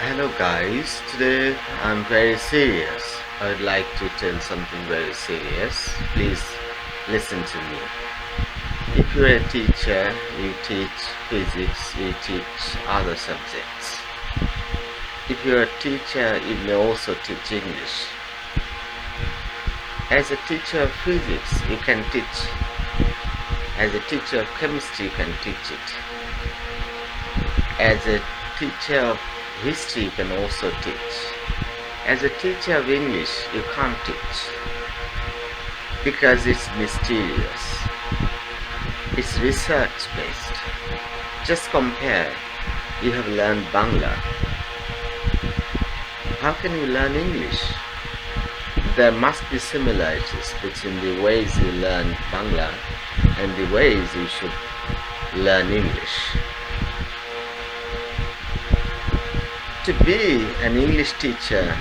Hello guys, today I'm very serious. I would like to tell something very serious. Please listen to me. If you're a teacher, you teach physics, you teach other subjects. If you're a teacher, you may also teach English. As a teacher of physics, you can teach. As a teacher of chemistry, you can teach it. As a teacher of history, you can also teach. As a teacher of English, you can't teach because it's mysterious. It's research based. Just compare. You have learned Bangla. How can you learn English? There must be similarities between the ways you learn Bangla and the ways you should learn English. To be an English teacher,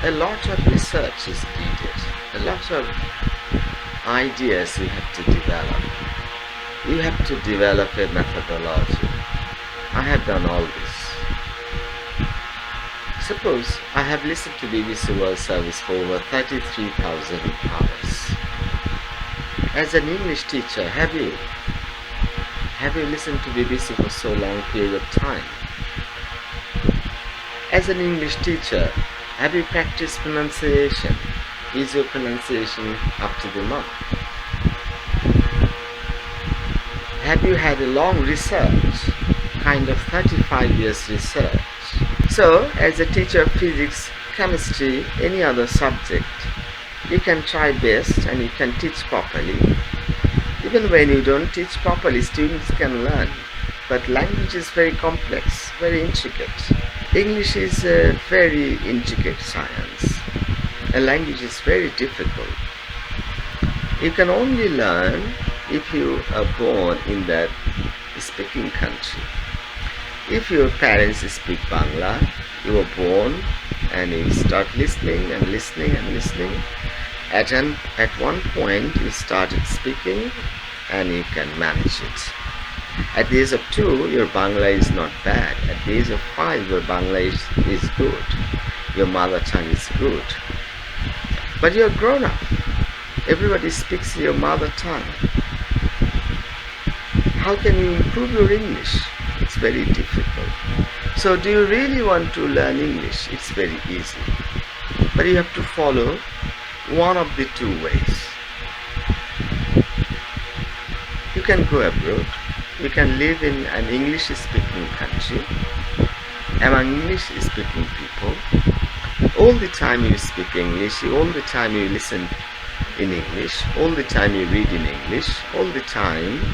a lot of research is needed, a lot of ideas you have to develop. You have to develop a methodology. I have done all this. Suppose I have listened to BBC World Service for over 33,000 hours. As an English teacher, have you listened to BBC for so long period of time? As an English teacher, have you practiced pronunciation? Is your pronunciation up to the mark? Have you had a long research, kind of 35 years research? So, as a teacher of physics, chemistry, any other subject, you can try best and you can teach properly. Even when you don't teach properly, students can learn. But language is very complex, very intricate. English is a very intricate science. A language is very difficult. You can only learn if you are born in that speaking country. If your parents speak Bangla, you were born and you start listening and listening and listening. At one point you started speaking and you can manage it. At the age of 2, your Bangla is not bad. At the age of 5, your Bangla is good. Your mother tongue is good. But you're grown up. Everybody speaks your mother tongue. How can you improve your English? It's very difficult. So do you really want to learn English? It's very easy. But you have to follow one of the two ways. You can go abroad. You can live in an English-speaking country among English-speaking people. All the time you speak English, all the time you listen in English, all the time you read in English, all the time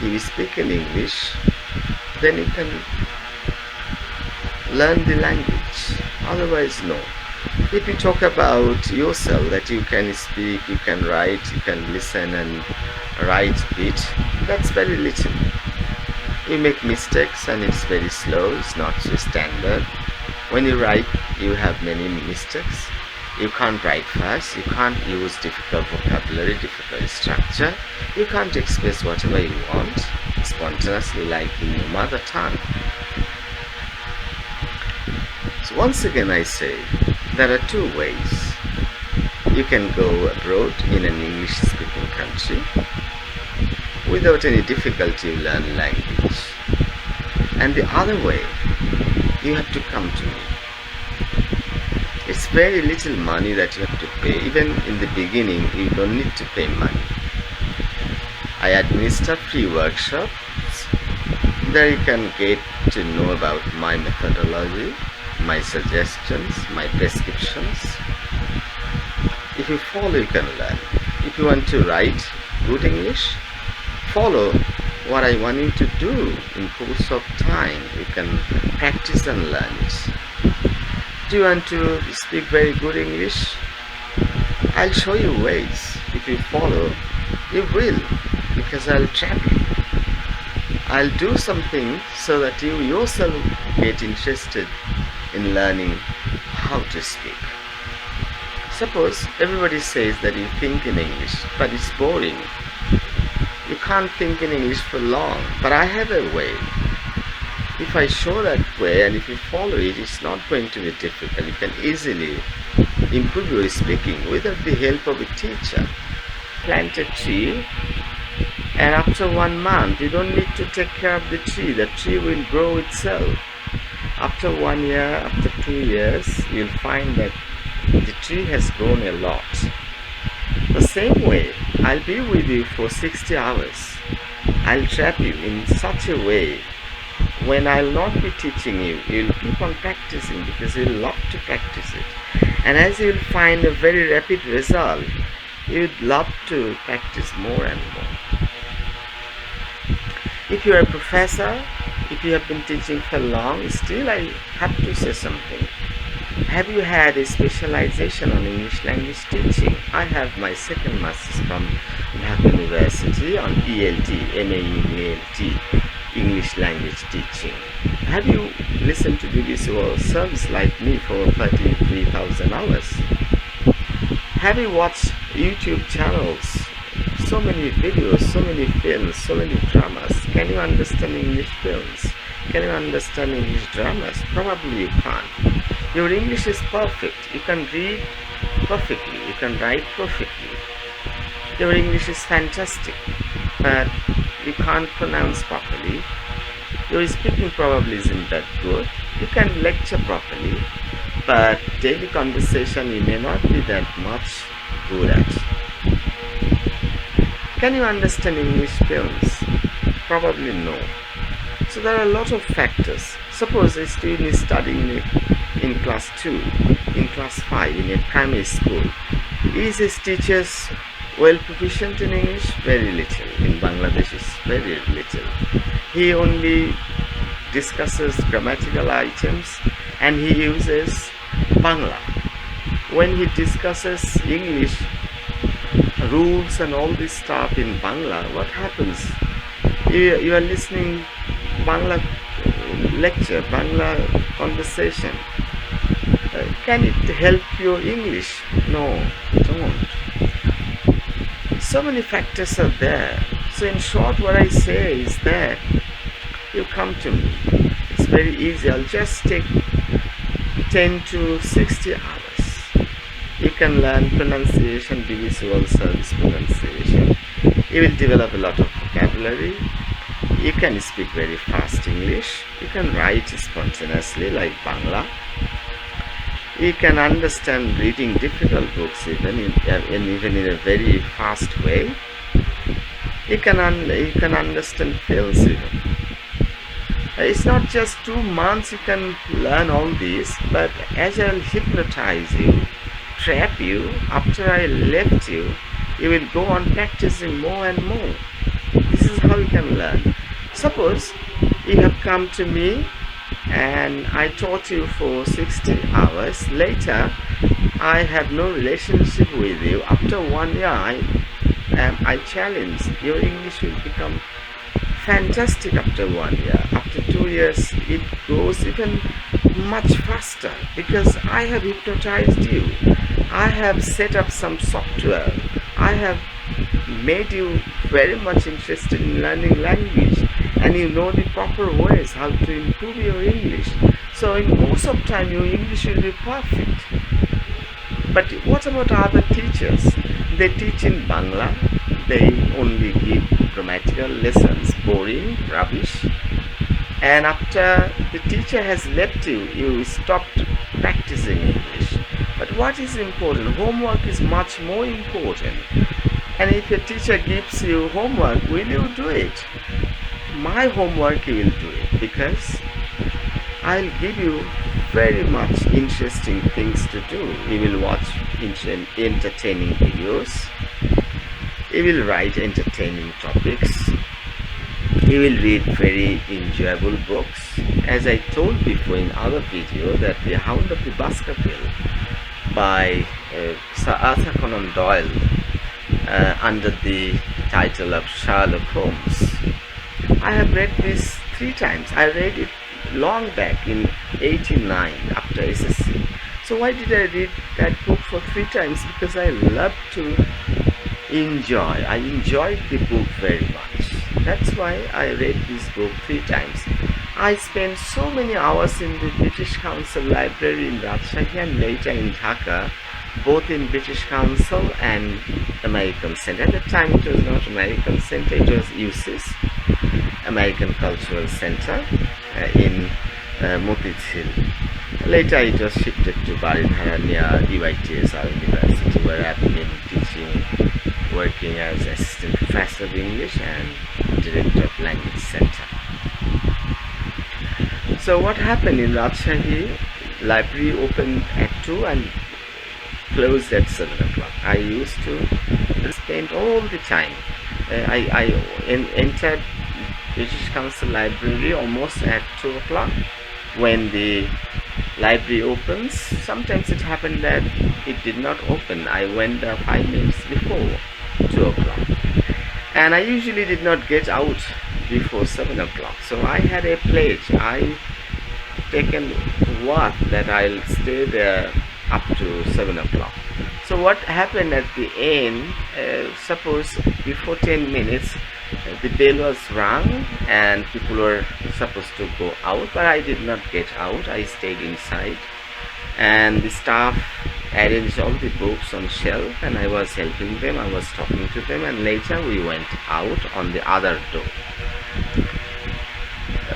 you speak in English, then you can learn the language. Otherwise, no. If you talk about yourself, that you can speak, you can write, you can listen and write it, that's very little. You make mistakes and it's very slow, it's not so standard. When you write, you have many mistakes. You can't write fast, you can't use difficult vocabulary, difficult structure. You can't express whatever you want spontaneously like in your mother tongue. So once again I say, there are two ways. You can go abroad in an English-speaking country. Without any difficulty you learn language. And the other way, you have to come to me. It's very little money that you have to pay. Even in the beginning, you don't need to pay money. I administer free workshops. There you can get to know about my methodology, my suggestions, my prescriptions. If you follow, you can learn. If you want to write good English, follow what I want you to do in course of time. You can practice and learn it. Do you want to speak very good English? I'll show you ways. If you follow, you will, because I'll track you. I'll do something so that you yourself get interested in learning how to speak. Suppose everybody says that you think in English, but it's boring. You can't think in English for long, but I have a way. If I show that way and if you follow it, it's not going to be difficult. You can easily improve your speaking without the help of a teacher. Plant a tree, and after 1 month, you don't need to take care of the tree will grow itself. After 1 year, after 2 years, you'll find that the tree has grown a lot. The same way, I'll be with you for 60 hours. I'll trap you in such a way when I'll not be teaching you, you'll keep on practicing because you'll love to practice it. And as you'll find a very rapid result, you'd love to practice more and more. If you're a professor, if you have been teaching for long, still I have to say something. Have you had a specialization on English language teaching? I have my second master's from Dhaka University on ELT, MAELT, English language teaching. Have you listened to BBC World Service like me for 33,000 hours? Have you watched YouTube channels? So many videos, so many films, so many dramas. Can you understand English films? Can you understand English dramas? Probably you can't. Your English is perfect. You can read perfectly. You can write perfectly. Your English is fantastic, but you can't pronounce properly. Your speaking probably isn't that good. You can lecture properly, but daily conversation you may not be that much good at. Can you understand English films? Probably no. So there are a lot of factors. Suppose a student is studying in class 2, in class 5, in a primary school. Is his teachers well proficient in English? Very little. In Bangladesh it's very little. He only discusses grammatical items and he uses Bangla. When he discusses English rules and all this stuff in Bangla, what happens? You are listening Bangla lecture, Bangla conversation. Can it help your English? No, don't. So many factors are there. So in short, what I say is that you come to me. It's very easy. I'll just take 10 to 60 hours. You can learn pronunciation, BBC World Service pronunciation. You will develop a lot of vocabulary. You can speak very fast English. You can write spontaneously like Bangla. You can understand reading difficult books even in a very fast way. You can understand films even. It's not just 2 months you can learn all this, but as I'll hypnotize you, trap you, after I left you, you will go on practicing more and more. This is how you can learn. Suppose you have come to me and I taught you for 60 hours. Later, I have no relationship with you. After 1 year, I challenge your English will become fantastic after 1 year. After 2 years, it goes even much faster because I have hypnotized you. I have set up some software. I have made you very much interested in learning language, and you know the proper ways how to improve your English. So in most of time your English will be perfect. But what about other teachers? They teach in Bangla. They only give grammatical lessons, boring, rubbish. And after the teacher has left you, you stopped practicing English. But what is important? Homework is much more important. And if your teacher gives you homework, will you do it? My homework you will do it because I'll give you very much interesting things to do. You will watch entertaining videos. You will write entertaining topics. You will read very enjoyable books. As I told before in other video that The Hound of the Baskerville by Sir Arthur Conan Doyle under the title of Sherlock Holmes. I have read this 3 times. I read it long back in 89 after SSC. So why did I read that book for 3 times? Because I love to enjoy. I enjoyed the book very much. That's why I read this book 3 times. I spent so many hours in the British Council Library in Rajshahi and later in Dhaka, both in British Council and American Center. At the time it was not American Center, it was UCS, American Cultural Center in Motizhil. Later it was shifted to Baridhara near UITS, our university, where I've been teaching, working as assistant professor of English and director of language center. So what happened in Rajshahi, library opened at 2 and closed at 7 o'clock. I used to spend all the time. I entered British Council Library almost at 2 o'clock. When the library opens, sometimes it happened that it did not open. I went there 5 minutes before 2 o'clock. And I usually did not get out before 7 o'clock. So I had a pledge. I taken what that I'll stay there up to 7 o'clock. So what happened at the end, suppose before 10 minutes, the bell was rung and people were supposed to go out, but I did not get out. I stayed inside and the staff arranged all the books on shelf and I was helping them, I was talking to them, and later we went out on the other door.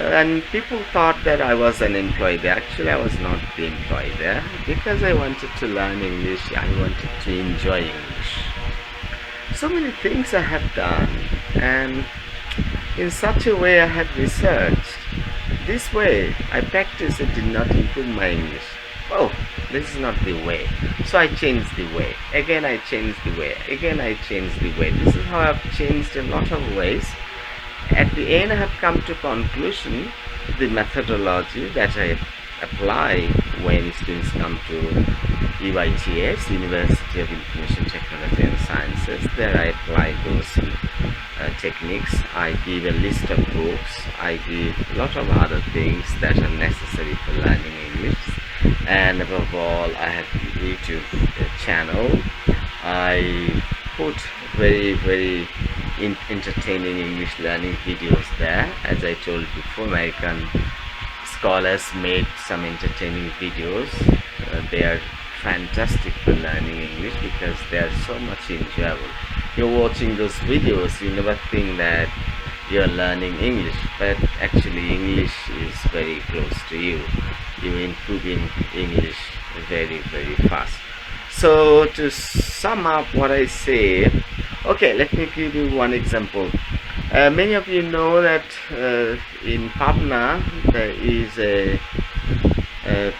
And people thought that I was an employee there. Actually, I was not the employee there because I wanted to learn English. I wanted to enjoy English. So many things I have done, and in such a way I have researched. This way I practiced, it did not improve my English. Oh, this is not the way. So I changed the way. Again I changed the way. Again I changed the way. This is how I've changed a lot of ways. At the end I have come to conclusion the methodology that I apply when students come to UITS, University of Information Technology and Sciences. There I apply those techniques. I give a list of books. I give a lot of other things that are necessary for learning English. And above all, I have a YouTube channel. I put very entertaining English learning videos there. As I told before, American scholars made some entertaining videos. They are fantastic for learning English because they are so much enjoyable. You're watching those videos, you never think that you're learning English, but actually English is very close to you. You're improving English very fast. So to sum up what I say, okay, let me give you one example. Many of you know that in Pabna there is a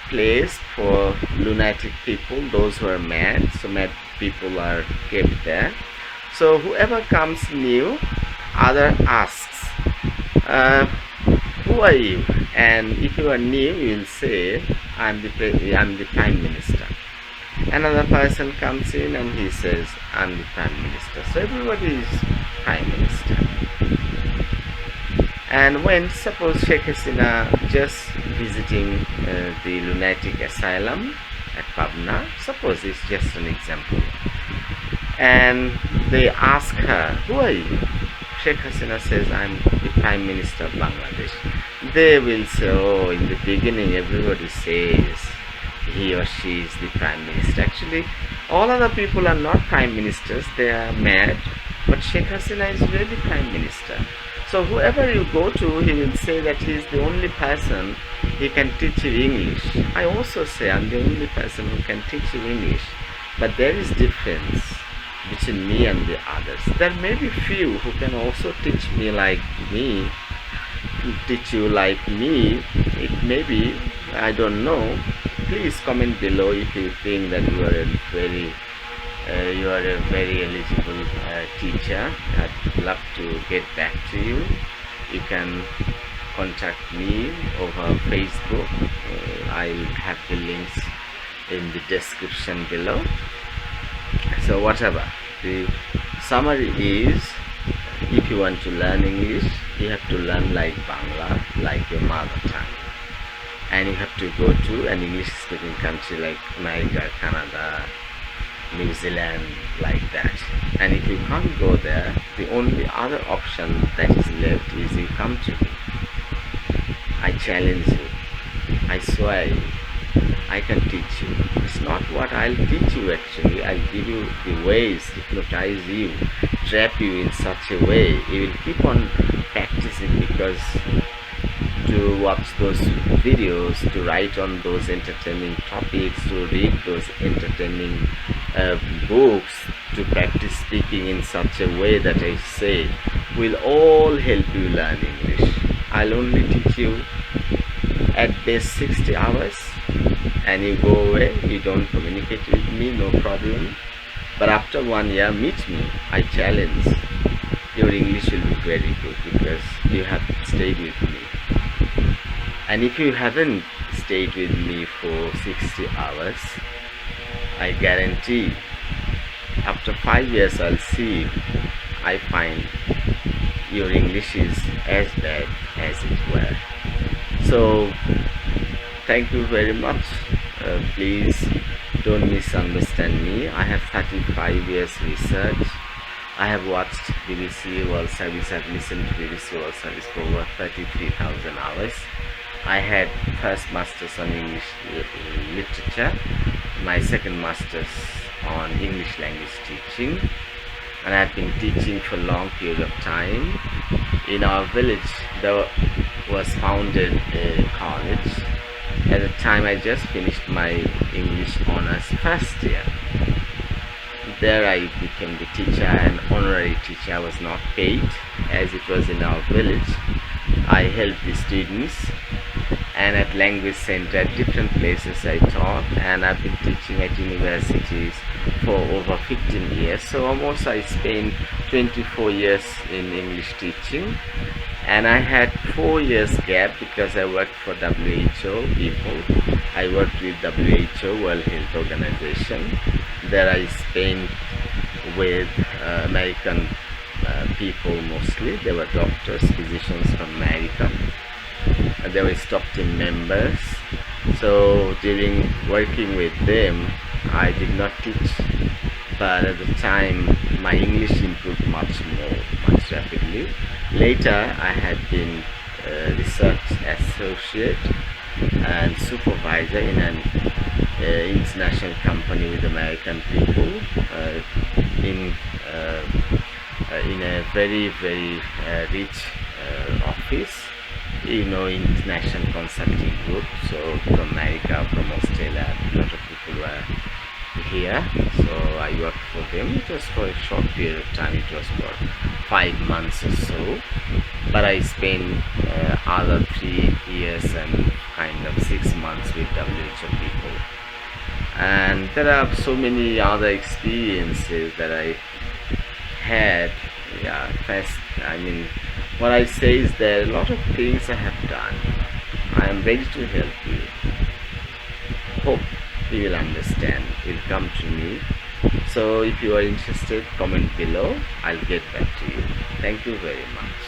place for lunatic people, those who are mad. So mad people are kept there. So whoever comes new, other asks, who are you? And if you are new, you will say, I'm the Prime Minister. Another person comes in and he says, I'm the Prime Minister. So everybody is Prime Minister. And when, suppose Sheikh Hasina just visiting the lunatic asylum at Pabna, suppose it's just an example, and they ask her, who are you? Sheikh Hasina says, I'm the Prime Minister of Bangladesh. They will say, oh, in the beginning everybody says he or she is the Prime Minister. Actually, all other people are not Prime Ministers, they are mad, but Sheikh Hasina is really Prime Minister. So whoever you go to, he will say that he is the only person he can teach you English. I also say I'm the only person who can teach you English, but there is difference between me and the others. There may be few who can also teach me like me, teach you like me. It may be, I don't know. Please comment below if you think that you are a very eligible teacher. I'd love to get back to you. You can contact me over Facebook. I'll have the links in the description below. So whatever, the summary is, if you want to learn English, you have to learn like Bangla, like your mother tongue. And you have to go to an English speaking country like America, Canada, New Zealand, like that. And if you can't go there, the only other option that is left is you come to me. I challenge you. I swear you. I can teach you. It's not what I'll teach you actually. I'll give you the ways, hypnotize you, trap you in such a way. You will keep on practicing because to watch those videos, to write on those entertaining topics, to read those entertaining books, to practice speaking in such a way that I say will all help you learn English. I'll only teach you at best 60 hours and you go away, you don't communicate with me, no problem. But after 1 year, meet me. I challenge. Your English will be very good because you have stayed with me. And if you haven't stayed with me for 60 hours, I guarantee after 5 years I'll see you. I find your English is as bad as it were. So thank you very much. Please don't misunderstand me. I have 35 years research. I have watched BBC World Service. I've listened to BBC World Service for over 33,000 hours. I had first masters on English literature, my second masters on English language teaching, and I've been teaching for a long period of time. In our village there was founded a college. At the time I just finished my English honors first year. There I became the teacher, an honorary teacher. I was not paid as it was in our village. I helped the students, and at language center at different places I taught, and I've been teaching at universities for over 15 years. So almost I spent 24 years in English teaching, and I had 4 years gap because I worked for WHO people. I worked with WHO, World Health Organization. There I spent with American people mostly. They were doctors, physicians from America. They were stock team members. So during working with them, I did not teach, but at the time my English improved much rapidly. Later I had been research associate and supervisor in an international company with American people in a very rich office, international consulting group. So from America, from Australia, a lot of people were here. So I worked for them. It was for a short period of time. It was for 5 months or so. But I spent other 3 years and kind of 6 months with WHO people. And there are so many other experiences that I had. Yeah, first, what I say is there are a lot of things I have done. I am ready to help you. Hope you will understand. You'll come to me. So if you are interested, comment below. I'll get back to you. Thank you very much.